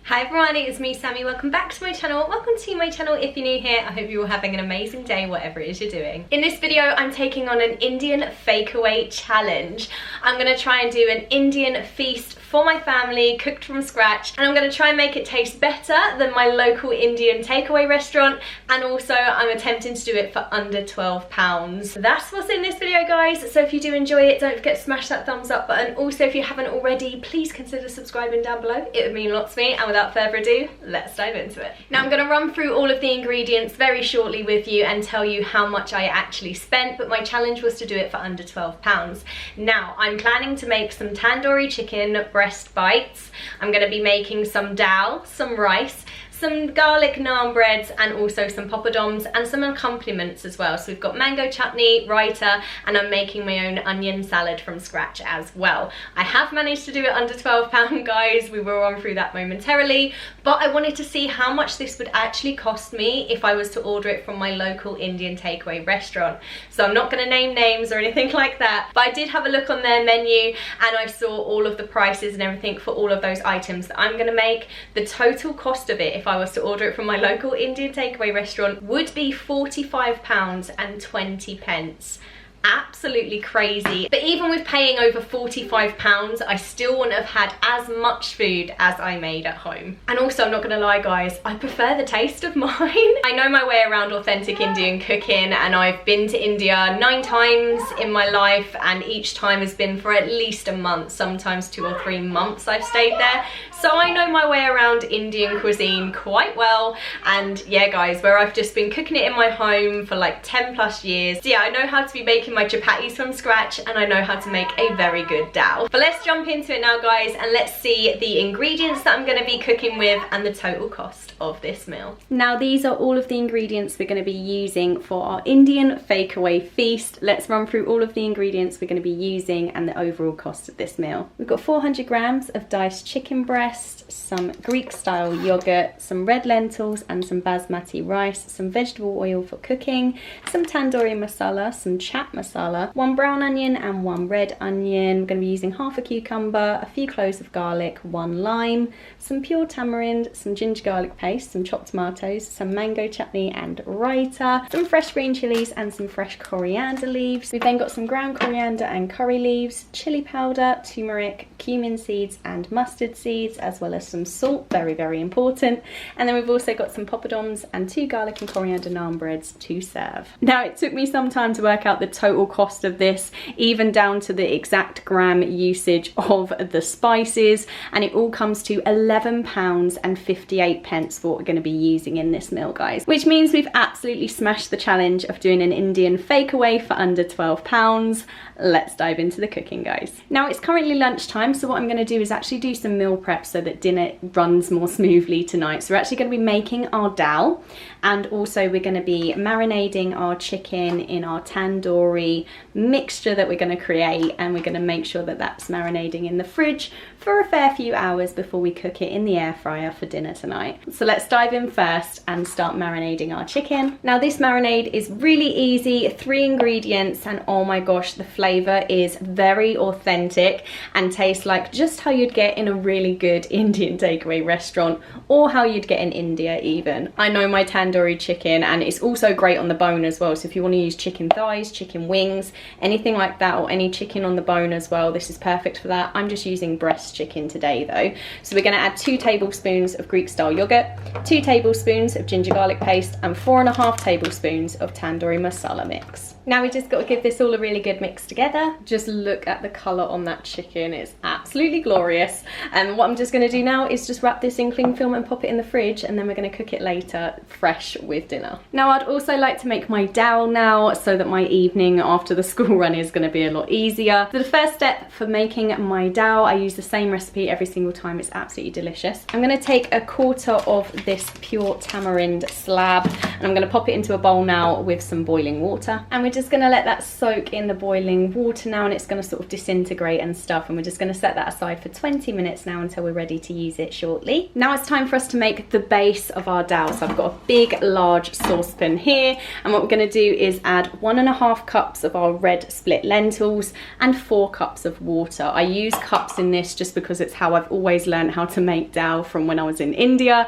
Hi everyone, it's me Sammy. Welcome back to my channel. Welcome to my channel if you're new here. I hope you're all having an amazing day, whatever it is you're doing. In this video, I'm taking on an Indian fakeaway challenge. I'm gonna try and do an Indian feast for my family, cooked from scratch, and I'm gonna try and make it taste better than my local Indian takeaway restaurant, and also I'm attempting to do it for under £12. That's what's in this video, guys. So if you do enjoy it, don't forget to smash that thumbs up button. Also, if you haven't already, please consider subscribing down below. It would mean lots to me, and without further ado, let's dive into it. Now I'm going to run through all of the ingredients very shortly with you and tell you how much I actually spent, but my challenge was to do it for under £12. Now I'm planning to make some tandoori chicken breast bites. I'm going to be making some dal, some rice, some garlic naan breads, and also some poppadoms and some accompaniments as well. So we've got mango chutney, raita, and I'm making my own onion salad from scratch as well. I have managed to do it under £12, guys. We will run through that momentarily, but I wanted to see how much this would actually cost me if I was to order it from my local Indian takeaway restaurant. So I'm not going to name names or anything like that, but I did have a look on their menu and I saw all of the prices and everything for all of those items that I'm going to make. The total cost of it, if I was to order it from my local Indian takeaway restaurant, would be £45.20. Absolutely crazy. But even with paying over £45, I still wouldn't have had as much food as I made at home. And also, I'm not gonna lie, guys, I prefer the taste of mine. I know my way around authentic Indian cooking, and I've been to India 9 times in my life, and each time has been for at least a month, sometimes 2 or 3 months I've stayed there. So I know my way around Indian cuisine quite well. And yeah, guys, where I've just been cooking it in my home for like 10+ years. So yeah, I know how to be making my chapatis from scratch, and I know how to make a very good dal. But let's jump into it now, guys, and let's see the ingredients that I'm going to be cooking with and the total cost of this meal. Now these are all of the ingredients we're going to be using for our Indian fakeaway feast. Let's run through all of the ingredients we're going to be using and the overall cost of this meal. We've got 400 grams of diced chicken breast, some Greek style yogurt, some red lentils and some basmati rice, some vegetable oil for cooking, some tandoori masala, some chat masala, 1 brown onion and 1 red onion. We're going to be using half a cucumber, a few cloves of garlic, 1 lime, some pure tamarind, some ginger garlic paste, some chopped tomatoes, some mango chutney and raita, some fresh green chilies and some fresh coriander leaves. We've then got some ground coriander and curry leaves, chili powder, turmeric, cumin seeds and mustard seeds, as well as some salt, very, very important. And then we've also got some poppadoms and 2 garlic and coriander naan breads to serve. Now it took me some time to work out the total cost of this, even down to the exact gram usage of the spices, and it all comes to £11.58 for what we're going to be using in this meal, guys, which means we've absolutely smashed the challenge of doing an Indian fakeaway for under £12. Let's dive into the cooking, guys. Now it's currently lunchtime, so what I'm going to do is actually do some meal prep so that dinner runs more smoothly tonight. So we're actually going to be making our dal, and also we're going to be marinating our chicken in our tandoori mixture that we're going to create, and we're going to make sure that that's marinating in the fridge for a fair few hours before we cook it in the air fryer for dinner tonight. So let's dive in first and start marinating our chicken. Now this marinade is really easy, 3 ingredients, and oh my gosh, the flavour is very authentic and tastes like just how you'd get in a really good Indian takeaway restaurant, or how you'd get in India even. I know my tandoori chicken, and it's also great on the bone as well, so if you want to use chicken thighs, chicken wings, anything like that, or any chicken on the bone as well, this is perfect for that. I'm just using breast chicken today though. So we're going to add 2 tablespoons of Greek style yogurt, 2 tablespoons of ginger garlic paste, and 4.5 tablespoons of tandoori masala mix. Now we just got to give this all a really good mix together. Just look at the colour on that chicken, it's absolutely glorious. And what I'm just going to do now is just wrap this in cling film and pop it in the fridge, and then we're going to cook it later fresh with dinner. Now I'd also like to make my dal now, so that my evening after the school run is going to be a lot easier. So the first step for making my dal, I use the same recipe every single time, it's absolutely delicious. I'm going to take 1/4 of this pure tamarind slab, and I'm going to pop it into a bowl now with some boiling water, and we're just just going to let that soak in the boiling water now, and it's going to sort of disintegrate and stuff, and we're just going to set that aside for 20 minutes now until we're ready to use it shortly. Now it's time for us to make the base of our dal. So I've got a big large saucepan here, and what we're going to do is add 1.5 cups of our red split lentils and 4 cups of water. I use cups in this just because it's how I've always learned how to make dal from when I was in India,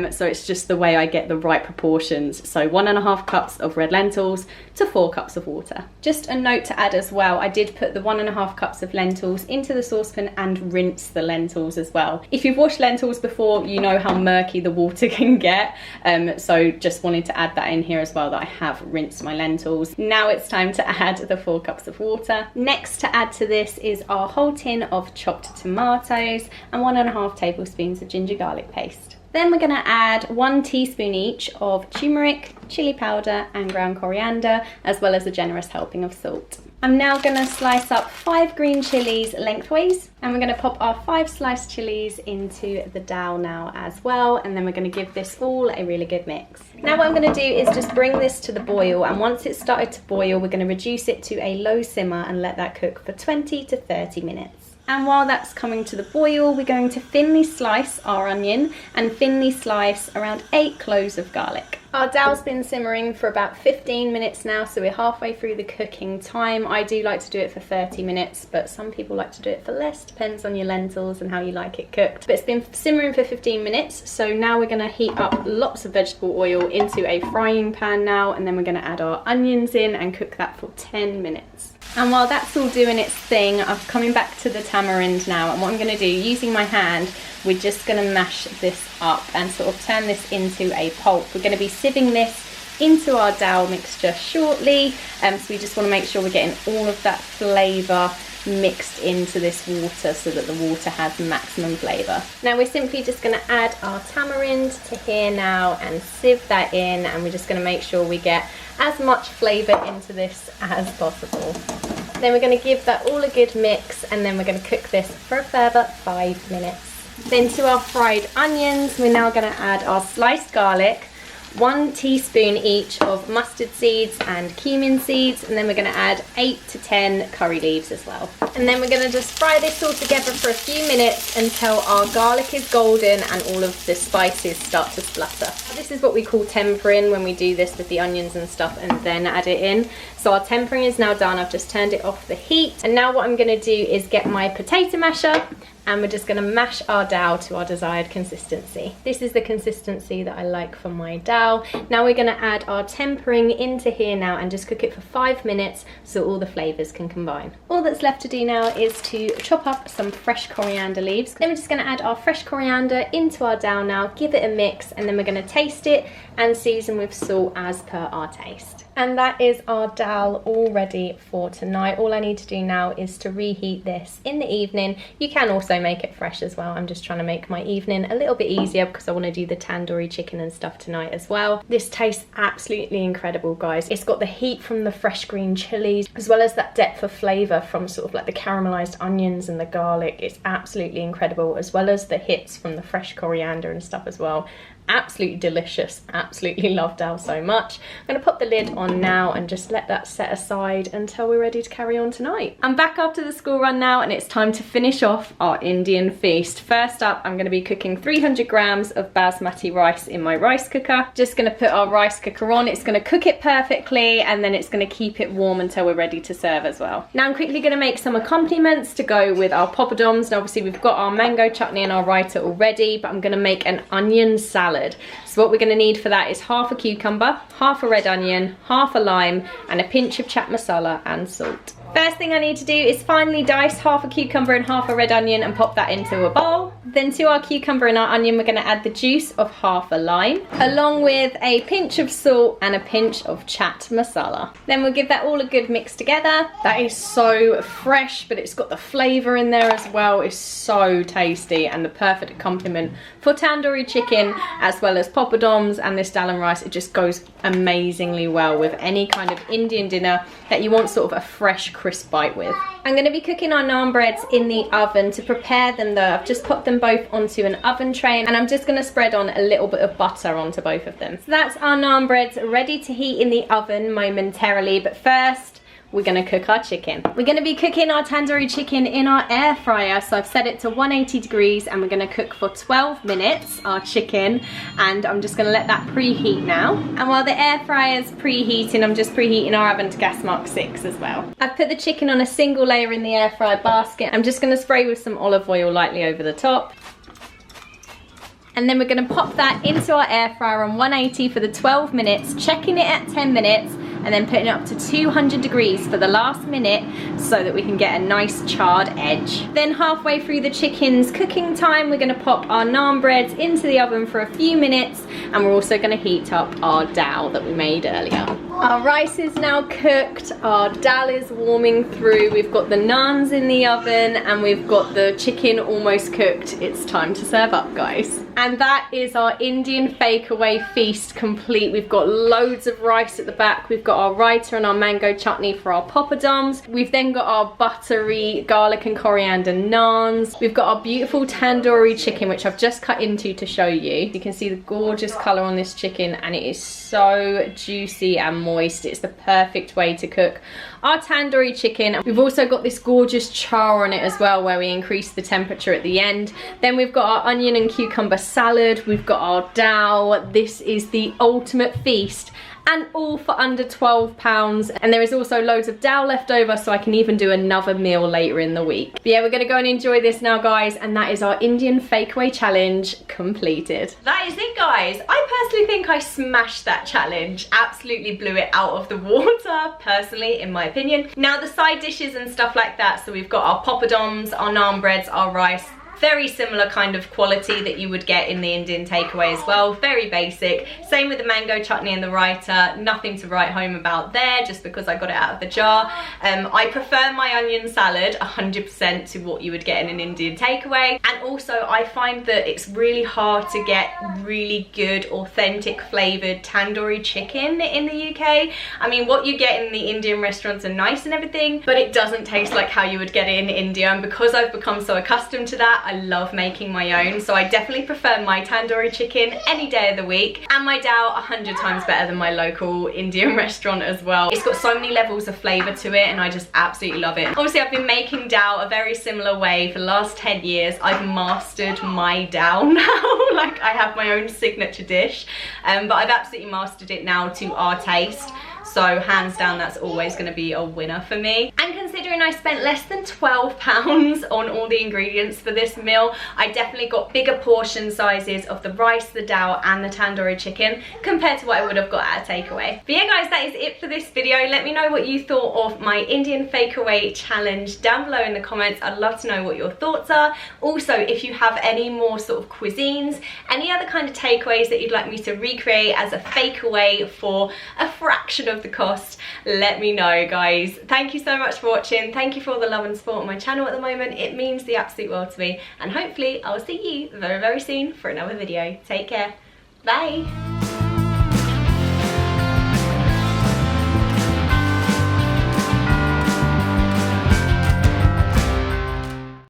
so it's just the way I get the right proportions. So 1.5 cups of red lentils to 4 cups of water. Just a note to add as well, I did put the 1.5 cups of lentils into the saucepan and rinse the lentils as well. If you've washed lentils before, you know how murky the water can get, so just wanted to add that in here as well, that I have rinsed my lentils. Now it's time to add the 4 cups of water. Next to add to this is our whole tin of chopped tomatoes and 1.5 tablespoons of ginger garlic paste. Then we're going to add 1 teaspoon each of turmeric, chili powder and ground coriander, as well as a generous helping of salt. I'm now going to slice up 5 green chilies lengthways, and we're going to pop our 5 sliced chilies into the dal now as well, and then we're going to give this all a really good mix. Now what I'm going to do is just bring this to the boil, and once it's started to boil, we're going to reduce it to a low simmer and let that cook for 20 to 30 minutes. And while that's coming to the boil, we're going to thinly slice our onion and thinly slice around 8 cloves of garlic. Our dal's been simmering for about 15 minutes now, so we're halfway through the cooking time. I do like to do it for 30 minutes, but some people like to do it for less, depends on your lentils and how you like it cooked. But it's been simmering for 15 minutes, so now we're going to heat up lots of vegetable oil into a frying pan now, and then we're going to add our onions in and cook that for 10 minutes. And while that's all doing its thing, I'm coming back to the tamarind now, and what I'm going to do, using my hand, we're just going to mash this up and sort of turn this into a pulp. We're going to be sieving this into our dal mixture shortly, so we just want to make sure we're getting all of that flavour mixed into this water so that the water has maximum flavour. Now we're simply just going to add our tamarind to here now and sieve that in, and we're just going to make sure we get as much flavour into this as possible. Then we're going to give that all a good mix, and then we're going to cook this for a further 5 minutes. Then to our fried onions, we're now going to add our sliced garlic, 1 teaspoon each of mustard seeds and cumin seeds, and then we're going to add 8 to 10 curry leaves as well. And then we're going to just fry this all together for a few minutes until our garlic is golden and all of the spices start to splutter. This is what we call tempering when we do this with the onions and stuff and then add it in. So our tempering is now done. I've just turned it off the heat, and now what I'm going to do is get my potato masher, and we're just going to mash our dal to our desired consistency. This is the consistency that I like for my dal. Now we're going to add our tempering into here now and just cook it for 5 minutes so all the flavours can combine. All that's left to do now is to chop up some fresh coriander leaves. Then we're just going to add our fresh coriander into our dal now, give it a mix, and then we're going to taste it and season with salt as per our taste. And that is our dal all ready for tonight. All I need to do now is to reheat this in the evening. You can also make it fresh as well. I'm just trying to make my evening a little bit easier because I want to do the tandoori chicken and stuff tonight as well. This tastes absolutely incredible, guys. It's got the heat from the fresh green chilies as well as that depth of flavour from sort of like the caramelised onions and the garlic. It's absolutely incredible, as well as the hits from the fresh coriander and stuff as well. Absolutely delicious. Absolutely love dal so much. I'm going to pop the lid on now and just let that set aside until we're ready to carry on tonight. I'm back after the school run now, and it's time to finish off our Indian feast. First up, I'm going to be cooking 300 grams of basmati rice in my rice cooker. Just going to put our rice cooker on. It's going to cook it perfectly, and then it's going to keep it warm until we're ready to serve as well. Now I'm quickly going to make some accompaniments to go with our poppadoms. And obviously we've got our mango chutney and our raita already, but I'm going to make an onion salad. So what we're going to need for that is half a cucumber, half a red onion, half a lime, and a pinch of chaat masala and salt. First thing I need to do is finely dice half a cucumber and half a red onion and pop that into a bowl. Then to our cucumber and our onion, we're going to add the juice of half a lime, along with a pinch of salt and a pinch of chaat masala. Then we'll give that all a good mix together. That is so fresh, but it's got the flavour in there as well. It's so tasty and the perfect accompaniment for tandoori chicken as well as poppadoms and this dal and rice. It just goes amazingly well with any kind of Indian dinner that you want sort of a fresh, crisp crisp bite with. I'm going to be cooking our naan breads in the oven. To prepare them though, I've just popped them both onto an oven tray, and I'm just going to spread on a little bit of butter onto both of them. So that's our naan breads ready to heat in the oven momentarily, but first we're going to cook our chicken. We're going to be cooking our tandoori chicken in our air fryer, so I've set it to 180 degrees and we're going to cook for 12 minutes our chicken, and I'm just going to let that preheat now. And while the air fryer's preheating, I'm just preheating our oven to gas mark 6 as well. I've put the chicken on a single layer in the air fryer basket. I'm just going to spray with some olive oil lightly over the top. And then we're going to pop that into our air fryer on 180 for the 12 minutes, checking it at 10 minutes, and then putting it up to 200 degrees for the last minute so that we can get a nice charred edge. Then halfway through the chicken's cooking time, we're going to pop our naan breads into the oven for a few minutes, and we're also going to heat up our dal that we made earlier. Our rice is now cooked, our dal is warming through, we've got the naans in the oven, and we've got the chicken almost cooked. It's time to serve up, guys. And that is our Indian fakeaway feast complete. We've got loads of rice at the back, we've got our raita and our mango chutney for our poppadoms. We've then got our buttery garlic and coriander naans. We've got our beautiful tandoori chicken, which I've just cut into to show you. You can see the gorgeous colour on this chicken, and it is so juicy and moist. It's the perfect way to cook our tandoori chicken. We've also got this gorgeous char on it as well, where we increase the temperature at the end. Then we've got our onion and cucumber salad. We've got our dal. This is the ultimate feast, and all for under £12. And there is also loads of dal left over, so I can even do another meal later in the week. But yeah, we're gonna go and enjoy this now, guys, and that is our Indian fakeaway challenge completed. That is it, guys. I personally think I smashed that challenge. Absolutely blew it out of the water, personally, in my opinion. Now the side dishes and stuff like that, so we've got our poppadoms, our naan breads, our rice. Very similar kind of quality that you would get in the Indian takeaway as well. Very basic. Same with the mango chutney and the raita. Nothing to write home about there, just because I got it out of the jar. I prefer my onion salad 100% to what you would get in an Indian takeaway. And also I find that it's really hard to get really good, authentic flavoured tandoori chicken in the UK. I mean, what you get in the Indian restaurants are nice and everything, but it doesn't taste like how you would get it in India. And because I've become so accustomed to that, I love making my own, so I definitely prefer my tandoori chicken any day of the week, and my dal 100 times better than my local Indian restaurant as well. It's got so many levels of flavour to it, and I just absolutely love it. Obviously I've been making dal a very similar way for the last 10 years. I've mastered my dal now. Like, I have my own signature dish, but I've absolutely mastered it now to our taste. So hands down, that's always going to be a winner for me. And considering I spent less than £12 on all the ingredients for this meal, I definitely got bigger portion sizes of the rice, the dal and the tandoori chicken compared to what I would have got at a takeaway. But yeah, guys, that is it for this video. Let me know what you thought of my Indian fakeaway challenge down below in the comments. I'd love to know what your thoughts are. Also, if you have any more sort of cuisines, any other kind of takeaways that you'd like me to recreate as a fakeaway for a fraction of the cost, let me know, guys. Thank you so much for watching. Thank you for all the love and support on my channel at the moment. It means the absolute world to me, and hopefully I'll see you very, very soon for another video. Take care. Bye.